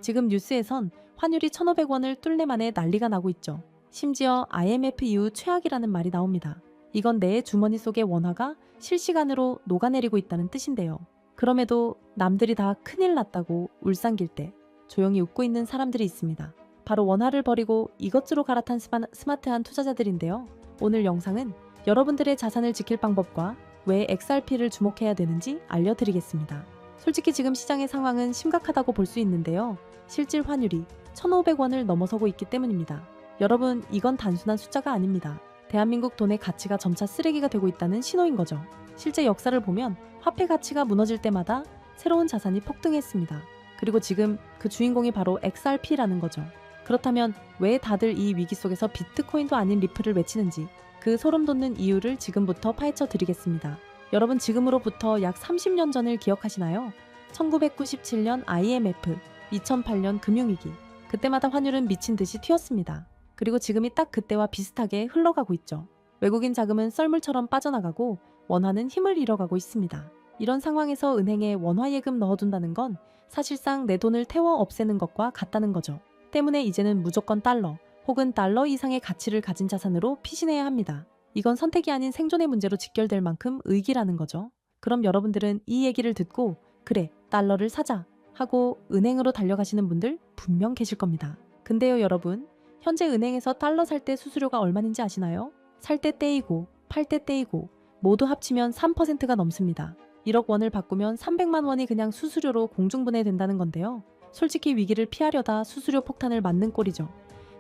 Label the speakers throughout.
Speaker 1: 지금 뉴스에선 환율이 1,500원을 뚫네 만에 난리가 나고 있죠. 심지어 IMF 이후 최악이라는 말이 나옵니다. 이건 내 주머니 속의 원화가 실시간으로 녹아내리고 있다는 뜻인데요. 그럼에도 남들이 다 큰일 났다고 울상길 때 조용히 웃고 있는 사람들이 있습니다. 바로 원화를 버리고 이것저것 갈아탄 스마트한 투자자들인데요. 오늘 영상은 여러분들의 자산을 지킬 방법과 왜 XRP를 주목해야 되는지 알려드리겠습니다. 솔직히 지금 시장의 상황은 심각하다고 볼 수 있는데요. 실질 환율이 1,500원을 넘어서고 있기 때문입니다. 여러분, 이건 단순한 숫자가 아닙니다. 대한민국 돈의 가치가 점차 쓰레기가 되고 있다는 신호인 거죠. 실제 역사를 보면 화폐 가치가 무너질 때마다 새로운 자산이 폭등했습니다. 그리고 지금 그 주인공이 바로 XRP라는 거죠. 그렇다면 왜 다들 이 위기 속에서 비트코인도 아닌 리플을 외치는지 그 소름 돋는 이유를 지금부터 파헤쳐 드리겠습니다. 여러분, 지금으로부터 약 30년 전을 기억하시나요? 1997년 IMF, 2008년 금융위기. 그때마다 환율은 미친 듯이 튀었습니다. 그리고 지금이 딱 그때와 비슷하게 흘러가고 있죠. 외국인 자금은 썰물처럼 빠져나가고 원화는 힘을 잃어가고 있습니다. 이런 상황에서 은행에 원화 예금 넣어둔다는 건 사실상 내 돈을 태워 없애는 것과 같다는 거죠. 때문에 이제는 무조건 달러 혹은 달러 이상의 가치를 가진 자산으로 피신해야 합니다. 이건 선택이 아닌 생존의 문제로 직결될 만큼 의기라는 거죠. 그럼 여러분들은 이 얘기를 듣고 그래, 달러를 사자 하고 은행으로 달려가시는 분들 분명 계실 겁니다. 근데요 여러분, 현재 은행에서 달러 살 때 수수료가 얼마인지 아시나요? 살 때 떼이고 팔 때 떼이고 모두 합치면 3%가 넘습니다. 1억 원을 바꾸면 300만 원이 그냥 수수료로 공중분해된다는 건데요. 솔직히 위기를 피하려다 수수료 폭탄을 맞는 꼴이죠.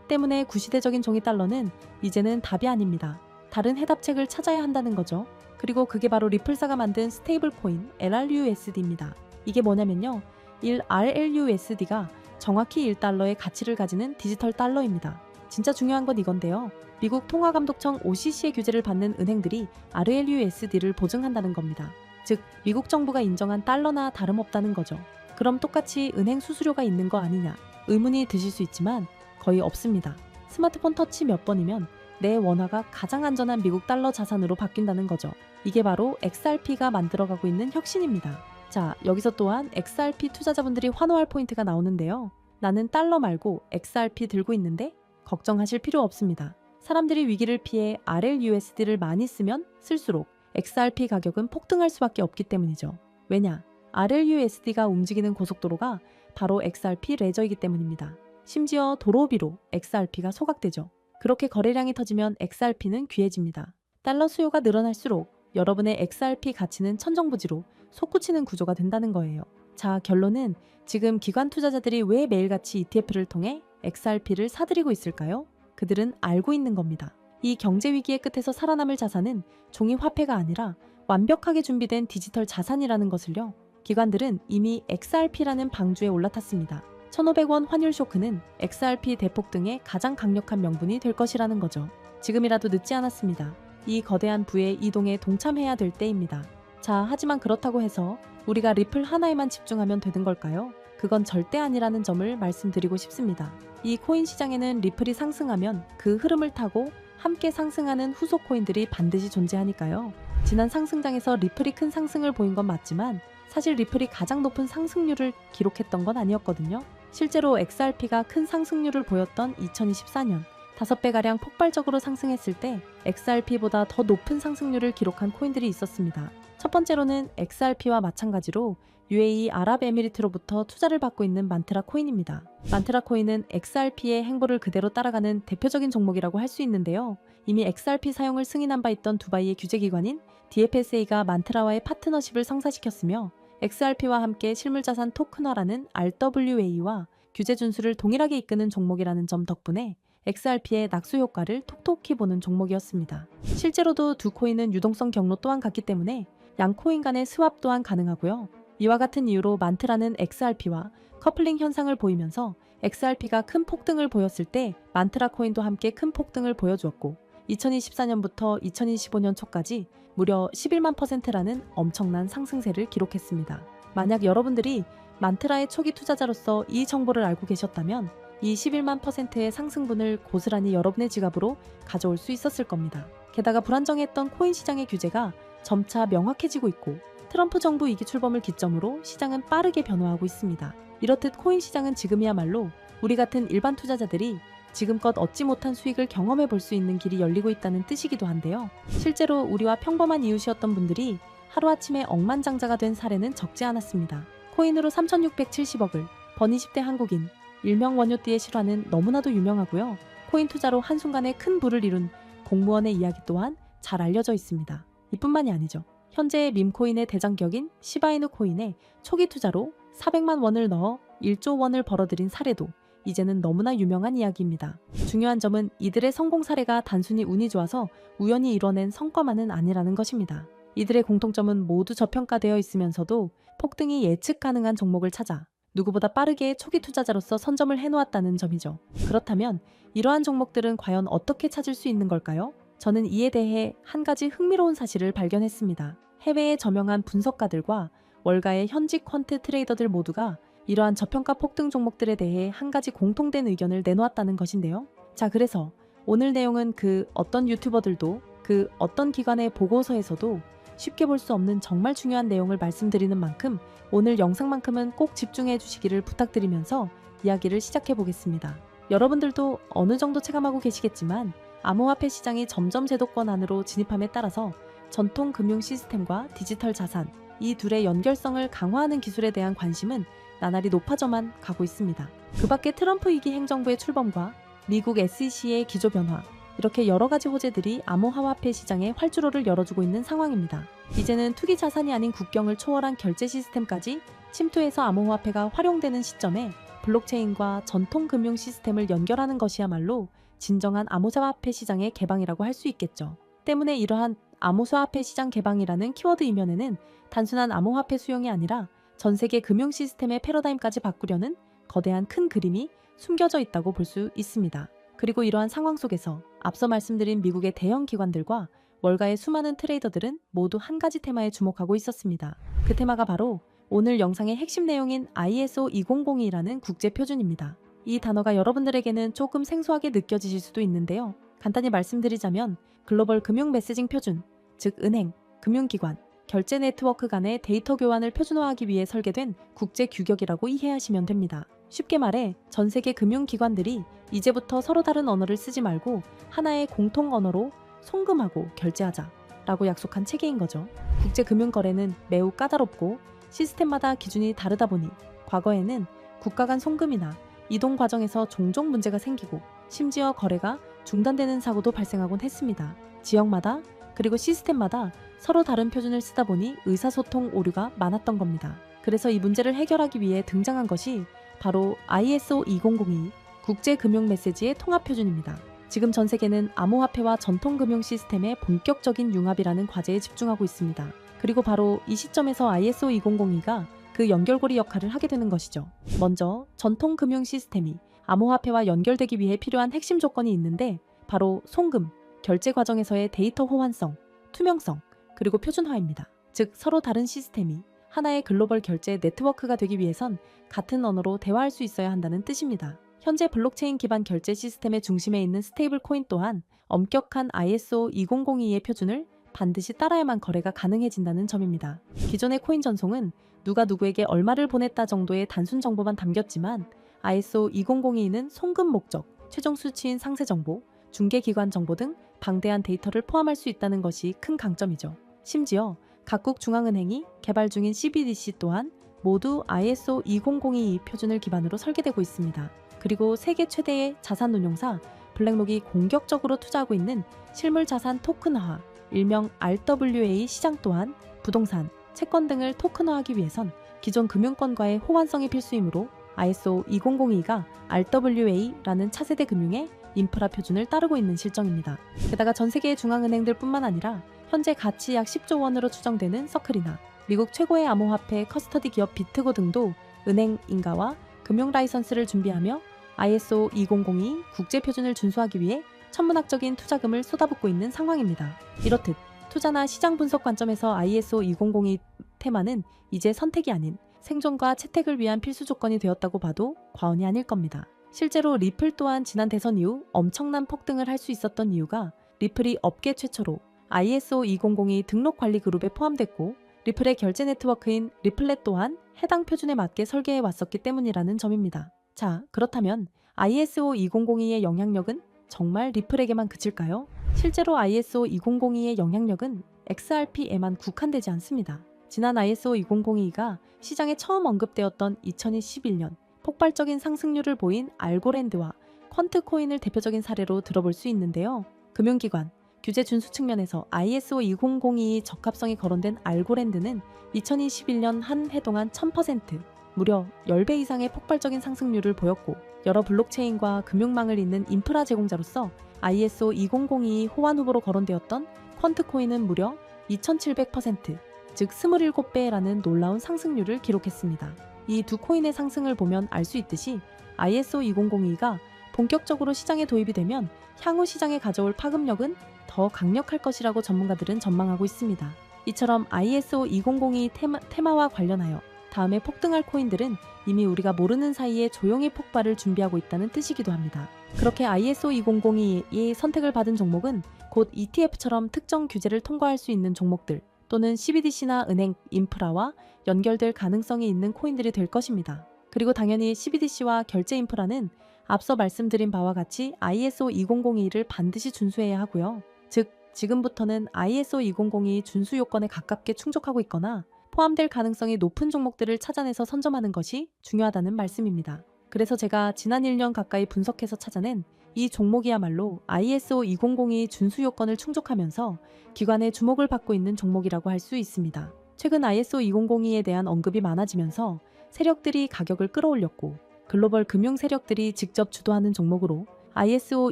Speaker 1: 때문에 구시대적인 종이 달러는 이제는 답이 아닙니다. 다른 해답책을 찾아야 한다는 거죠. 그리고 그게 바로 리플사가 만든 스테이블 코인 LRUSD입니다. 이게 뭐냐면요. 1RLUSD가 정확히 1달러의 가치를 가지는 디지털 달러입니다. 진짜 중요한 건 이건데요. 미국 통화감독청 OCC의 규제를 받는 은행들이 RLUSD를 보증한다는 겁니다. 즉, 미국 정부가 인정한 달러나 다름없다는 거죠. 그럼 똑같이 은행 수수료가 있는 거 아니냐 의문이 드실 수 있지만 거의 없습니다. 스마트폰 터치 몇 번이면 내 원화가 가장 안전한 미국 달러 자산으로 바뀐다는 거죠. 이게 바로 XRP가 만들어가고 있는 혁신입니다. 자, 여기서 또한 XRP 투자자분들이 환호할 포인트가 나오는데요. 나는 달러 말고 XRP 들고 있는데 걱정하실 필요 없습니다. 사람들이 위기를 피해 RLUSD를 많이 쓰면 쓸수록 XRP 가격은 폭등할 수밖에 없기 때문이죠. 왜냐? RLUSD가 움직이는 고속도로가 바로 XRP 레저이기 때문입니다. 심지어 도로비로 XRP가 소각되죠. 그렇게 거래량이 터지면 XRP는 귀해집니다. 달러 수요가 늘어날수록 여러분의 XRP 가치는 천정부지로 솟구치는 구조가 된다는 거예요. 자, 결론은 지금 기관 투자자들이 왜 매일같이 ETF를 통해 XRP를 사들이고 있을까요? 그들은 알고 있는 겁니다. 이 경제 위기의 끝에서 살아남을 자산은 종이 화폐가 아니라 완벽하게 준비된 디지털 자산이라는 것을요. 기관들은 이미 XRP라는 방주에 올라탔습니다. 1,500원 환율 쇼크는 XRP 대폭등의 가장 강력한 명분이 될 것이라는 거죠. 지금이라도 늦지 않았습니다. 이 거대한 부의 이동에 동참해야 될 때입니다. 자, 하지만 그렇다고 해서 우리가 리플 하나에만 집중하면 되는 걸까요? 그건 절대 아니라는 점을 말씀드리고 싶습니다. 이 코인 시장에는 리플이 상승하면 그 흐름을 타고 함께 상승하는 후속 코인들이 반드시 존재하니까요. 지난 상승장에서 리플이 큰 상승을 보인 건 맞지만 사실 리플이 가장 높은 상승률을 기록했던 건 아니었거든요. 실제로 XRP가 큰 상승률을 보였던 2024년 5배가량 폭발적으로 상승했을 때 XRP보다 더 높은 상승률을 기록한 코인들이 있었습니다. 첫 번째로는 XRP와 마찬가지로 UAE 아랍에미리트로부터 투자를 받고 있는 만트라 코인입니다. 만트라 코인은 XRP의 행보를 그대로 따라가는 대표적인 종목이라고 할 수 있는데요. 이미 XRP 사용을 승인한 바 있던 두바이의 규제기관인 DFSA가 만트라와의 파트너십을 성사시켰으며 XRP와 함께 실물자산 토큰화라는 RWA와 규제 준수를 동일하게 이끄는 종목이라는 점 덕분에 XRP의 낙수 효과를 톡톡히 보는 종목이었습니다. 실제로도 두 코인은 유동성 경로 또한 같기 때문에 양 코인 간의 스왑 또한 가능하고요. 이와 같은 이유로 만트라는 XRP와 커플링 현상을 보이면서 XRP가 큰 폭등을 보였을 때 만트라 코인도 함께 큰 폭등을 보여주었고 2024년부터 2025년 초까지 무려 11만 %라는 엄청난 상승세를 기록했습니다. 만약 여러분들이 만트라의 초기 투자자로서 이 정보를 알고 계셨다면 이 11만 %의 상승분을 고스란히 여러분의 지갑으로 가져올 수 있었을 겁니다. 게다가 불안정했던 코인 시장의 규제가 점차 명확해지고 있고 트럼프 정부 2기 출범을 기점으로 시장은 빠르게 변화하고 있습니다. 이렇듯 코인 시장은 지금이야말로 우리 같은 일반 투자자들이 지금껏 얻지 못한 수익을 경험해 볼 수 있는 길이 열리고 있다는 뜻이기도 한데요. 실제로 우리와 평범한 이웃이었던 분들이 하루아침에 억만장자가 된 사례는 적지 않았습니다. 코인으로 3,670억을 번 20대 한국인, 일명 원효띠의 실화는 너무나도 유명하고요. 코인 투자로 한순간에 큰 부를 이룬 공무원의 이야기 또한 잘 알려져 있습니다. 이뿐만이 아니죠. 현재의 밈코인의 대장격인 시바이누 코인에 초기 투자로 400만 원을 넣어 1조 원을 벌어들인 사례도 이제는 너무나 유명한 이야기입니다. 중요한 점은 이들의 성공 사례가 단순히 운이 좋아서 우연히 이뤄낸 성과만은 아니라는 것입니다. 이들의 공통점은 모두 저평가되어 있으면서도 폭등이 예측 가능한 종목을 찾아 누구보다 빠르게 초기 투자자로서 선점을 해놓았다는 점이죠. 그렇다면 이러한 종목들은 과연 어떻게 찾을 수 있는 걸까요? 저는 이에 대해 한 가지 흥미로운 사실을 발견했습니다. 해외의 저명한 분석가들과 월가의 현직 퀀트 트레이더들 모두가 이러한 저평가 폭등 종목들에 대해 한 가지 공통된 의견을 내놓았다는 것인데요. 자, 그래서 오늘 내용은 그 어떤 유튜버들도 그 어떤 기관의 보고서에서도 쉽게 볼 수 없는 정말 중요한 내용을 말씀드리는 만큼 오늘 영상만큼은 꼭 집중해 주시기를 부탁드리면서 이야기를 시작해 보겠습니다. 여러분들도 어느 정도 체감하고 계시겠지만 암호화폐 시장이 점점 제도권 안으로 진입함에 따라서 전통 금융 시스템과 디지털 자산, 이 둘의 연결성을 강화하는 기술에 대한 관심은 나날이 높아져만 가고 있습니다. 그 밖에 트럼프 2기 행정부의 출범과 미국 SEC의 기조 변화, 이렇게 여러 가지 호재들이 암호화폐 시장에 활주로를 열어주고 있는 상황입니다. 이제는 투기 자산이 아닌 국경을 초월한 결제 시스템까지 침투해서 암호화폐가 활용되는 시점에 블록체인과 전통 금융 시스템을 연결하는 것이야말로 진정한 암호화폐 시장의 개방이라고 할 수 있겠죠. 때문에 이러한 암호화폐 시장 개방이라는 키워드 이면에는 단순한 암호화폐 수용이 아니라 전 세계 금융 시스템의 패러다임까지 바꾸려는 거대한 큰 그림이 숨겨져 있다고 볼 수 있습니다. 그리고 이러한 상황 속에서 앞서 말씀드린 미국의 대형 기관들과 월가의 수많은 트레이더들은 모두 한 가지 테마에 주목하고 있었습니다. 그 테마가 바로 오늘 영상의 핵심 내용인 ISO 2002라는 국제 표준입니다. 이 단어가 여러분들에게는 조금 생소하게 느껴지실 수도 있는데요. 간단히 말씀드리자면 글로벌 금융 메시징 표준, 즉 은행, 금융기관, 결제 네트워크 간의 데이터 교환을 표준화하기 위해 설계된 국제 규격이라고 이해하시면 됩니다. 쉽게 말해 전 세계 금융기관들이 이제부터 서로 다른 언어를 쓰지 말고 하나의 공통 언어로 송금하고 결제하자 라고 약속한 체계인 거죠. 국제금융거래는 매우 까다롭고 시스템마다 기준이 다르다 보니 과거에는 국가 간 송금이나 이동 과정에서 종종 문제가 생기고 심지어 거래가 중단되는 사고도 발생하곤 했습니다. 지역마다 그리고 시스템마다 서로 다른 표준을 쓰다 보니 의사소통 오류가 많았던 겁니다. 그래서 이 문제를 해결하기 위해 등장한 것이 바로 ISO 2002 국제금융 메시지의 통합 표준입니다. 지금 전 세계는 암호화폐와 전통금융 시스템의 본격적인 융합이라는 과제에 집중하고 있습니다. 그리고 바로 이 시점에서 ISO 2002가 그 연결고리 역할을 하게 되는 것이죠. 먼저 전통금융 시스템이 암호화폐와 연결되기 위해 필요한 핵심 조건이 있는데 바로 송금, 결제 과정에서의 데이터 호환성, 투명성, 그리고 표준화입니다. 즉 서로 다른 시스템이 하나의 글로벌 결제 네트워크가 되기 위해선 같은 언어로 대화할 수 있어야 한다는 뜻입니다. 현재 블록체인 기반 결제 시스템의 중심에 있는 스테이블 코인 또한 엄격한 ISO 2002의 표준을 반드시 따라야만 거래가 가능해진다는 점입니다. 기존의 코인 전송은 누가 누구에게 얼마를 보냈다 정도의 단순 정보만 담겼지만 ISO 2002는 송금 목적, 최종 수치인 상세 정보, 중개기관 정보 등 방대한 데이터를 포함할 수 있다는 것이 큰 강점이죠. 심지어 각국 중앙은행이 개발 중인 CBDC 또한 모두 ISO 2002 표준을 기반으로 설계되고 있습니다. 그리고 세계 최대의 자산 운용사 블랙록이 공격적으로 투자하고 있는 실물 자산 토큰화, 일명 RWA 시장 또한 부동산, 채권 등을 토큰화하기 위해선 기존 금융권과의 호환성이 필수이므로 ISO 2002가 RWA라는 차세대 금융의 인프라 표준을 따르고 있는 실정입니다. 게다가 전 세계의 중앙은행들 뿐만 아니라 현재 가치 약 10조 원으로 추정되는 서클이나 미국 최고의 암호화폐 커스터디 기업 비트고 등도 은행 인가와 금융 라이선스를 준비하며 ISO 2002 국제 표준을 준수하기 위해 천문학적인 투자금을 쏟아붓고 있는 상황입니다. 이렇듯 투자나 시장 분석 관점에서 ISO 2002 테마는 이제 선택이 아닌 생존과 채택을 위한 필수 조건이 되었다고 봐도 과언이 아닐 겁니다. 실제로 리플 또한 지난 대선 이후 엄청난 폭등을 할 수 있었던 이유가 리플이 업계 최초로 ISO 2002 등록 관리 그룹에 포함됐고 리플의 결제 네트워크인 리플렛 또한 해당 표준에 맞게 설계해 왔었기 때문이라는 점입니다. 자, 그렇다면 ISO 2002의 영향력은 정말 리플에게만 그칠까요? 실제로 ISO 2002의 영향력은 XRP에만 국한되지 않습니다. 지난 ISO 2002가 시장에 처음 언급되었던 2021년 폭발적인 상승률을 보인 알고랜드와 퀀트코인을 대표적인 사례로 들어볼 수 있는데요. 금융기관, 규제 준수 측면에서 ISO 2002의 적합성이 거론된 알고랜드는 2021년 한 해 동안 1000%, 무려 10배 이상의 폭발적인 상승률을 보였고 여러 블록체인과 금융망을 잇는 인프라 제공자로서 ISO 2002 호환 후보로 거론되었던 퀀트코인은 무려 2700%, 즉 27배라는 놀라운 상승률을 기록했습니다. 이 두 코인의 상승을 보면 알 수 있듯이 ISO 2002가 본격적으로 시장에 도입이 되면 향후 시장에 가져올 파급력은 더 강력할 것이라고 전문가들은 전망하고 있습니다. 이처럼 ISO 2002 테마와 관련하여 다음에 폭등할 코인들은 이미 우리가 모르는 사이에 조용히 폭발을 준비하고 있다는 뜻이기도 합니다. 그렇게 ISO 2002의 선택을 받은 종목은 곧 ETF처럼 특정 규제를 통과할 수 있는 종목들 또는 CBDC나 은행, 인프라와 연결될 가능성이 있는 코인들이 될 것입니다. 그리고 당연히 CBDC와 결제 인프라는 앞서 말씀드린 바와 같이 ISO 2002를 반드시 준수해야 하고요. 즉, 지금부터는 ISO 2002 준수 요건에 가깝게 충족하고 있거나 포함될 가능성이 높은 종목들을 찾아내서 선점하는 것이 중요하다는 말씀입니다. 그래서 제가 지난 1년 가까이 분석해서 찾아낸 이 종목이야말로 ISO 2002 준수 요건을 충족하면서 기관의 주목을 받고 있는 종목이라고 할 수 있습니다. 최근 ISO 2002에 대한 언급이 많아지면서 세력들이 가격을 끌어올렸고 글로벌 금융 세력들이 직접 주도하는 종목으로 ISO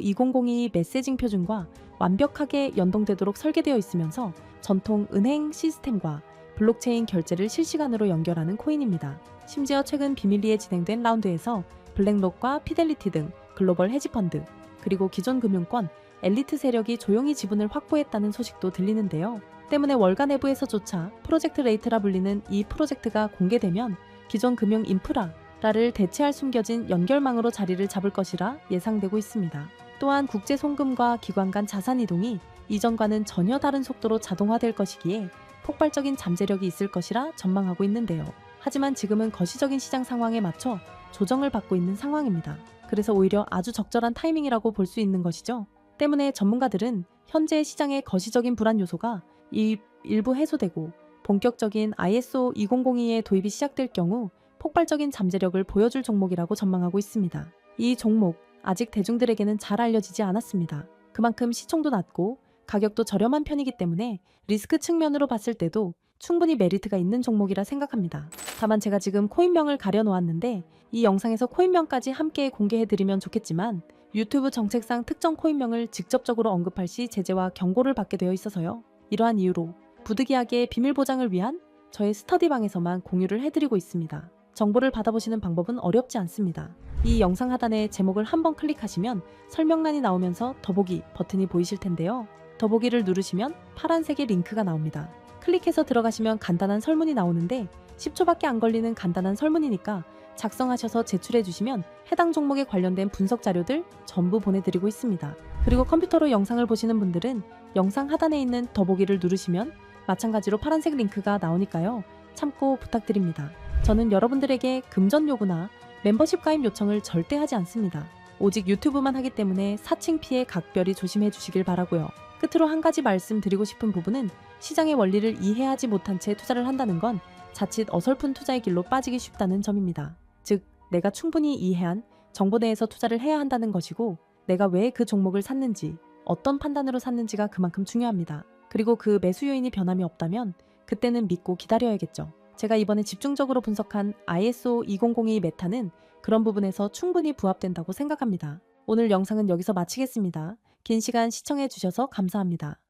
Speaker 1: 2002 메시징 표준과 완벽하게 연동되도록 설계되어 있으면서 전통 은행 시스템과 블록체인 결제를 실시간으로 연결하는 코인입니다. 심지어 최근 비밀리에 진행된 라운드에서 블랙록과 피델리티 등 글로벌 헤지펀드, 그리고 기존 금융권, 엘리트 세력이 조용히 지분을 확보했다는 소식도 들리는데요. 때문에 월가 내부에서조차 프로젝트 레이트라 불리는 이 프로젝트가 공개되면 기존 금융 인프라를 대체할 숨겨진 연결망으로 자리를 잡을 것이라 예상되고 있습니다. 또한 국제 송금과 기관 간 자산 이동이 이전과는 전혀 다른 속도로 자동화될 것이기에 폭발적인 잠재력이 있을 것이라 전망하고 있는데요. 하지만 지금은 거시적인 시장 상황에 맞춰 조정을 받고 있는 상황입니다. 그래서 오히려 아주 적절한 타이밍이라고 볼 수 있는 것이죠. 때문에 전문가들은 현재 시장의 거시적인 불안 요소가 일부 해소되고 본격적인 ISO 2002의 도입이 시작될 경우 폭발적인 잠재력을 보여줄 종목이라고 전망하고 있습니다. 이 종목 아직 대중들에게는 잘 알려지지 않았습니다. 그만큼 시총도 낮고 가격도 저렴한 편이기 때문에 리스크 측면으로 봤을 때도 충분히 메리트가 있는 종목이라 생각합니다. 다만 제가 지금 코인명을 가려놓았는데 이 영상에서 코인명까지 함께 공개해드리면 좋겠지만 유튜브 정책상 특정 코인명을 직접적으로 언급할 시 제재와 경고를 받게 되어 있어서요. 이러한 이유로 부득이하게 비밀 보장을 위한 저의 스터디방에서만 공유를 해드리고 있습니다. 정보를 받아보시는 방법은 어렵지 않습니다. 이 영상 하단에 제목을 한번 클릭하시면 설명란이 나오면서 더보기 버튼이 보이실 텐데요. 더보기를 누르시면 파란색의 링크가 나옵니다. 클릭해서 들어가시면 간단한 설문이 나오는데 10초밖에 안 걸리는 간단한 설문이니까 작성하셔서 제출해 주시면 해당 종목에 관련된 분석 자료들 전부 보내드리고 있습니다. 그리고 컴퓨터로 영상을 보시는 분들은 영상 하단에 있는 더보기를 누르시면 마찬가지로 파란색 링크가 나오니까요. 참고 부탁드립니다. 저는 여러분들에게 금전 요구나 멤버십 가입 요청을 절대 하지 않습니다. 오직 유튜브만 하기 때문에 사칭 피해 각별히 조심해 주시길 바라고요. 끝으로 한 가지 말씀드리고 싶은 부분은 시장의 원리를 이해하지 못한 채 투자를 한다는 건 자칫 어설픈 투자의 길로 빠지기 쉽다는 점입니다. 즉, 내가 충분히 이해한 정보 내에서 투자를 해야 한다는 것이고 내가 왜 그 종목을 샀는지, 어떤 판단으로 샀는지가 그만큼 중요합니다. 그리고 그 매수 요인이 변함이 없다면 그때는 믿고 기다려야겠죠. 제가 이번에 집중적으로 분석한 ISO 2002 메타는 그런 부분에서 충분히 부합된다고 생각합니다. 오늘 영상은 여기서 마치겠습니다. 긴 시간 시청해 주셔서 감사합니다.